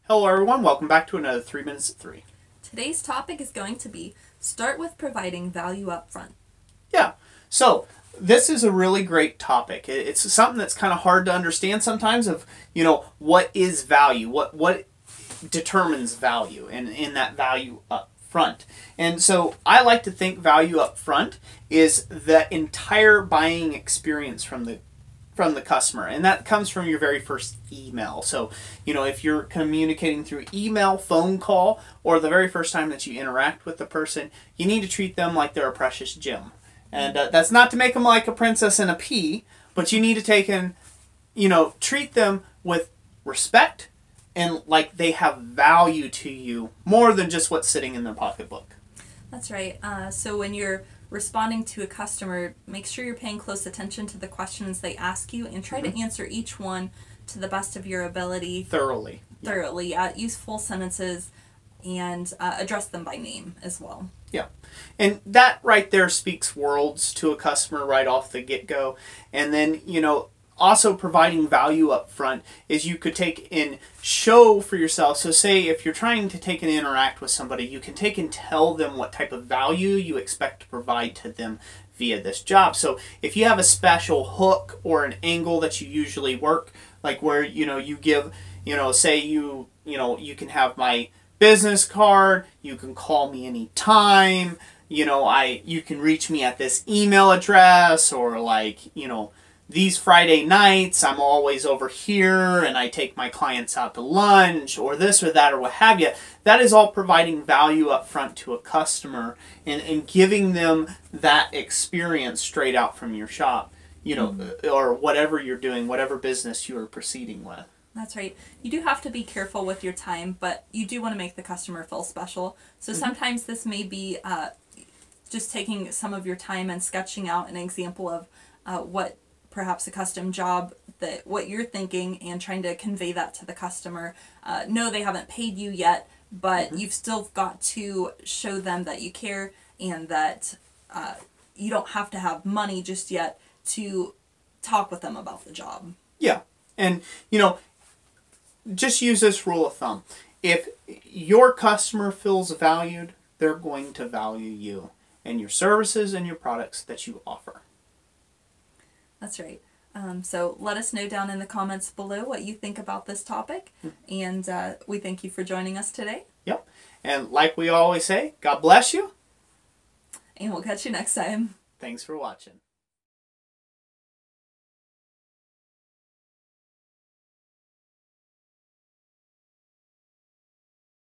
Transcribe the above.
Hello everyone, welcome back to another 3 Minutes at 3. Today's topic is going to be start with providing value up front. Yeah, so this is a really great topic. It's something that's kind of hard to understand sometimes of, what is value? What determines value and in that value up front. And so I like to think value up front is the entire buying experience from the customer, and that comes from your very first email. So if you're communicating through email, phone call, or the very first time that you interact with the person, you need to treat them like they're a precious gem. And that's not to make them like a princess in a pea, but you need to take and treat them with respect and like they have value to you more than just what's sitting in their pocketbook. That's right. So when you're responding to a customer, make sure you're paying close attention to the questions they ask you and try to answer each one to the best of your ability. Thoroughly. Use full sentences and address them by name as well. Yeah. And that right there speaks worlds to a customer right off the get-go. And then, also providing value up front is you could take and show for yourself. So say if you're trying to take and interact with somebody, you can take and tell them what type of value you expect to provide to them via this job. So if you have a special hook or an angle that you usually work, like where you give, say you can have my business card, you can call me anytime, you can reach me at this email address, or these Friday nights, I'm always over here and I take my clients out to lunch, or this or that or what have you. That is all providing value up front to a customer and giving them that experience straight out from your shop, or whatever you're doing, whatever business you are proceeding with. That's right. You do have to be careful with your time, but you do want to make the customer feel special. So sometimes this may be just taking some of your time and sketching out an example of what perhaps a custom job, that what you're thinking, and trying to convey that to the customer. No, they haven't paid you yet, but you've still got to show them that you care and that you don't have to have money just yet to talk with them about the job. Yeah. And, just use this rule of thumb. If your customer feels valued, they're going to value you and your services and your products that you offer. That's right. So let us know down in the comments below what you think about this topic. And we thank you for joining us today. Yep. And like we always say, God bless you. And we'll catch you next time. Thanks for watching.